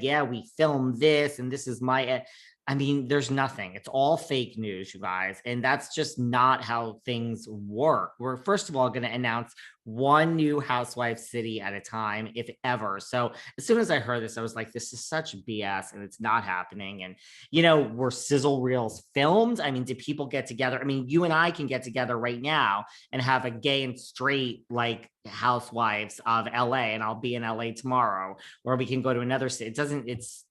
yeah, we filmed this and this is my, I mean, there's nothing. It's all fake news, you guys. And that's just not how things work. We're first of all going to announce one new housewife city at a time, if ever. So as soon as I heard this, I was like, this is such BS and it's not happening. And, were sizzle reels filmed? I mean, did people get together? I mean, you and I can get together right now and have a gay and straight, like, housewives of LA, and I'll be in LA tomorrow, or we can go to another city.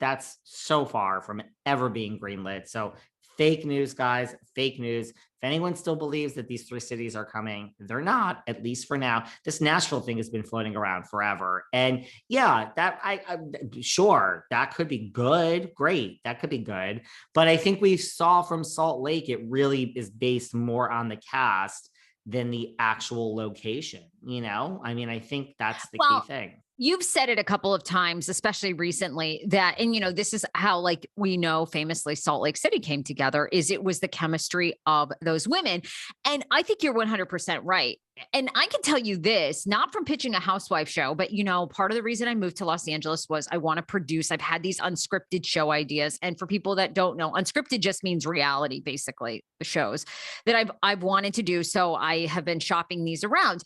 That's so far from ever being greenlit. So fake news, guys, fake news. If anyone still believes that these 3 cities are coming, they're not, at least for now. This Nashville thing has been floating around forever. And yeah, that I'm sure that could be good. Great. That could be good. But I think we saw from Salt Lake, it really is based more on the cast than the actual location. I mean, I think that's the key thing. You've said it a couple of times, especially recently, that, and this is how, like, we know famously Salt Lake City came together, is it was the chemistry of those women. And I think you're 100% right. And I can tell you this, not from pitching a housewife show, but, part of the reason I moved to Los Angeles was I want to produce. I've had these unscripted show ideas. And for people that don't know, unscripted just means reality, basically, the shows that I've wanted to do. So I have been shopping these around.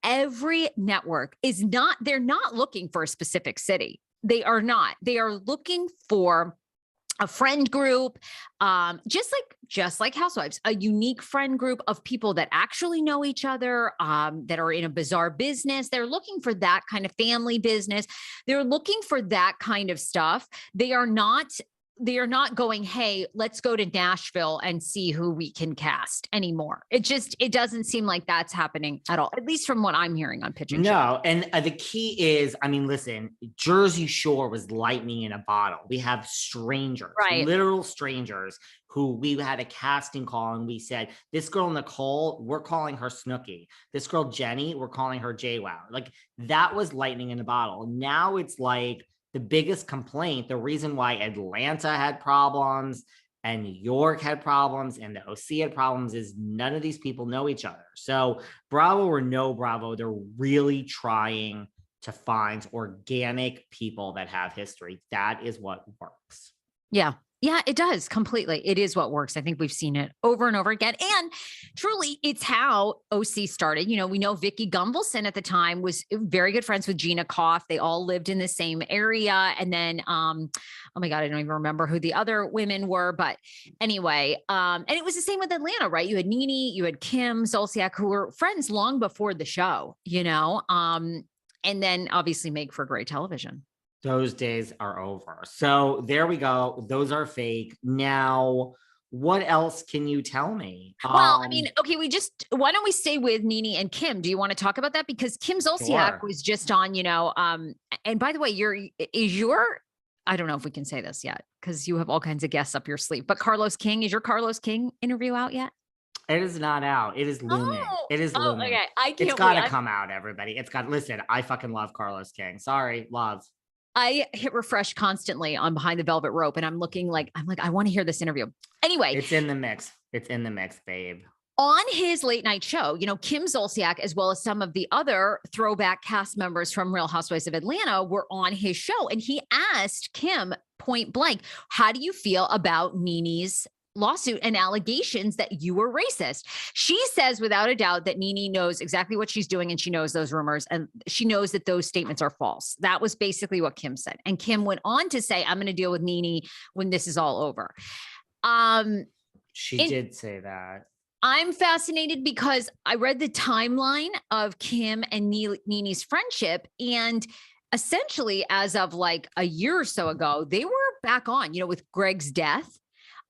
Every network they're not looking for a specific city. They are not. They are looking for a friend group, just like Housewives, a unique friend group of people that actually know each other, that are in a bizarre business. They're looking for that kind of family business. They're looking for that kind of stuff. They are not going, hey, let's go to Nashville and see who we can cast anymore. It doesn't seem like that's happening at all, at least from what I'm hearing on pitching. No. And the key is, I mean, listen, Jersey Shore was lightning in a bottle. We have strangers, right? Literal strangers who we had a casting call and we said, this girl, Nicole, we're calling her Snooki. This girl, Jenny, we're calling her JWoww. Like, that was lightning in a bottle. Now it's like, the biggest complaint, the reason why Atlanta had problems and New York had problems and the OC had problems, is none of these people know each other. So Bravo or no Bravo, they're really trying to find organic people that have history. That is what works. Yeah. Yeah, it does completely. It is what works. I think we've seen it over and over again. And truly, it's how OC started. We know Vicky Gunvalson at the time was very good friends with Gina Koff. They all lived in the same area. And then, oh my God, I don't even remember who the other women were. But anyway, and it was the same with Atlanta, right? You had NeNe, you had Kim, Zolciak, who were friends long before the show, and then obviously make for great television. Those days are over. So there we go. Those are fake. Now, what else can you tell me? Well, I mean, okay, why don't we stay with NeNe and Kim? Do you want to talk about that? Because Kim Zolciak was just on, and by the way, I don't know if we can say this yet, because you have all kinds of guests up your sleeve, but is your Carlos King interview out yet? It is not out. It is looming. It is looming. Okay. It's got to come out, everybody. Listen, I fucking love Carlos King. Sorry, love. I hit refresh constantly on Behind the Velvet Rope, and I'm like, I want to hear this interview. Anyway, it's in the mix. It's in the mix, babe. On his late night show, Kim Zolciak, as well as some of the other throwback cast members from Real Housewives of Atlanta, were on his show. And he asked Kim point blank, how do you feel about NeNe's lawsuit and allegations that you were racist? She says without a doubt that NeNe knows exactly what she's doing, and she knows those rumors, and she knows that those statements are false. That was basically what Kim said. And Kim went on to say, I'm going to deal with NeNe when this is all over. She did say that. I'm fascinated because I read the timeline of Kim and NeNe's friendship, and essentially as of like a year or so ago, they were back on, with Greg's death.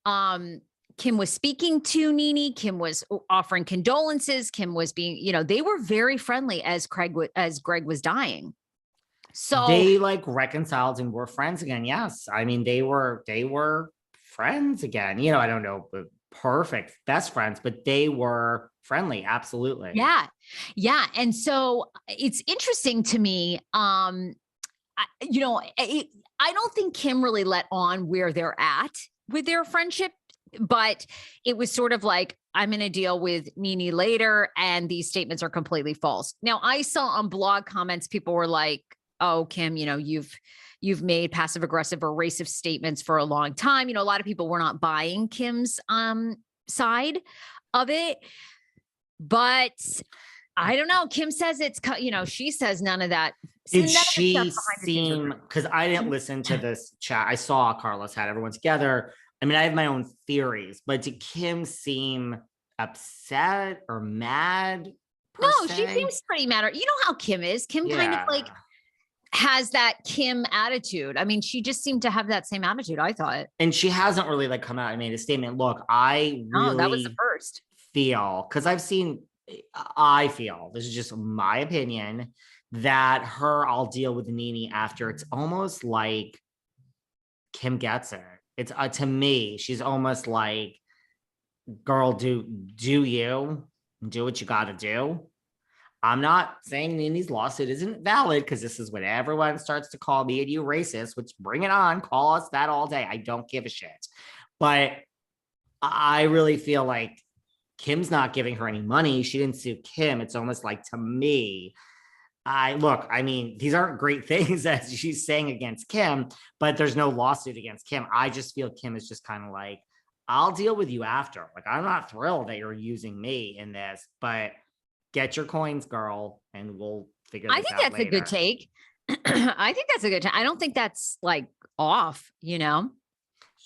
Kim was speaking to NeNe. Kim was offering condolences. Kim was being, they were very friendly as Greg was dying. So they reconciled and were friends again. Yes. I mean, they were friends again. I don't know, perfect best friends, but they were friendly. Absolutely. Yeah. Yeah. And so it's interesting to me. I don't think Kim really let on where they're at with their friendship, but it was sort of like, I'm going to deal with NeNe later, and these statements are completely false. Now, I saw on blog comments, people were like, oh, Kim, you've made passive aggressive or racist statements for a long time. A lot of people were not buying Kim's side of it, but I don't know. Kim says she says none of that. Did she seem, because I didn't listen to this chat. I saw Carlos had everyone together. I mean, I have my own theories, but did Kim seem upset or mad? No, she seems pretty mad. You know how Kim is. Kim kind of like has that Kim attitude. I mean, she just seemed to have that same attitude, I thought. And she hasn't really like come out and made a statement. Look, I really that was the first. because I feel, this is just my opinion, that I'll deal with NeNe after. It's almost like Kim gets it. It's to me, she's almost like, girl, do what you got to do. I'm not saying NeNe's lawsuit isn't valid, because this is what everyone starts to call me and you racist, which bring it on, call us that all day. I don't give a shit. But I really feel like Kim's not giving her any money. She didn't sue Kim. It's almost like, to me, I mean, these aren't great things as she's saying against Kim, but there's no lawsuit against Kim. I just feel Kim is just kind of like, I'll deal with you after. Like, I'm not thrilled that you're using me in this, but get your coins, girl, and we'll figure this out. I think that's later. A good take. I think that's a good take. I don't think that's like off, She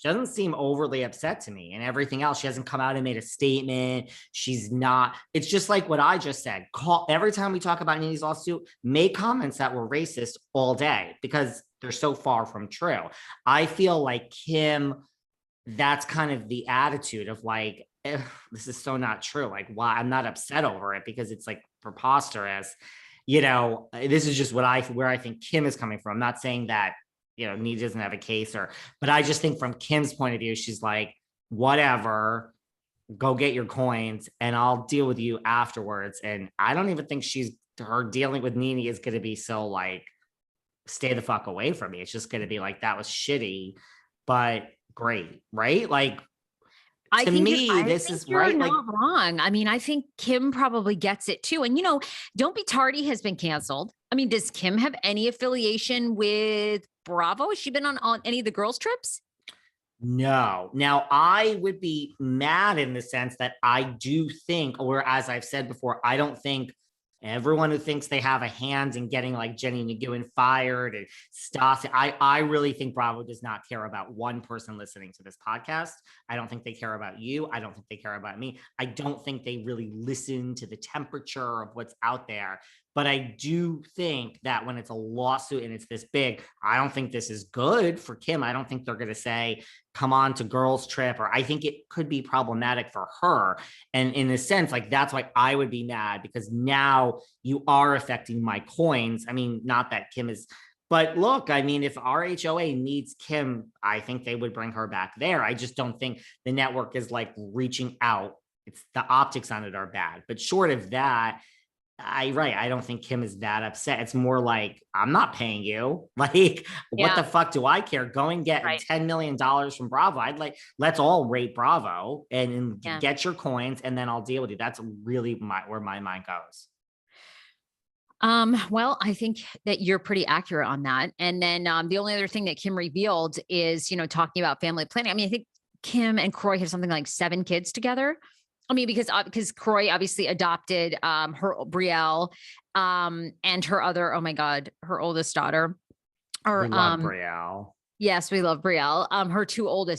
doesn't seem overly upset to me, and everything else. She hasn't come out and made a statement. She's not. It's just like what I just said. Every time we talk about NeNe's lawsuit, make comments that were racist all day, because they're so far from true. I feel like Kim, that's kind of the attitude of like, this is so not true. Like, why? I'm not upset over it because it's like preposterous. This is just where I think Kim is coming from. I'm not saying that, NeNe doesn't have a case, but I just think from Kim's point of view, she's like, whatever, go get your coins and I'll deal with you afterwards. And I don't even think her dealing with NeNe is going to be so like, stay the fuck away from me. It's just going to be like, that was shitty, but great. Right? Like, to me, this is right. You're not wrong. I mean, I think Kim probably gets it too. And Don't Be Tardy has been canceled. I mean, does Kim have any affiliation with Bravo? Has she been on any of the girls' trips? No. Now, I would be mad in the sense that I do think, or as I've said before, I don't think everyone who thinks they have a hand in getting like Jenny Nguyen fired and Stassi, I really think Bravo does not care about one person listening to this podcast. I don't think they care about you. I don't think they care about me. I don't think they really listen to the temperature of what's out there. But I do think that when it's a lawsuit and it's this big, I don't think this is good for Kim. I don't think they're going to say, come on to girls trip, or I think it could be problematic for her. And in a sense, like, that's why I would be mad, because now you are affecting my coins. I mean, not that Kim is, but look, I mean, if RHOA needs Kim, I think they would bring her back there. I just don't think the network is like reaching out. It's the optics on it are bad, but short of that, I don't think Kim is that upset. It's more like, I'm not paying you. Like, what the fuck do I care? Go and get $10 million from Bravo. Let's all rate Bravo and get your coins, and then I'll deal with you. That's really where my mind goes. Well, I think that you're pretty accurate on that. And then the only other thing that Kim revealed is, talking about family planning. I mean, I think Kim and Kroy have something like 7 kids together. I mean, because Kroy obviously adopted her Brielle and her other, oh my God, her oldest daughter. We love Brielle. Yes, we love Brielle. Her 2 oldest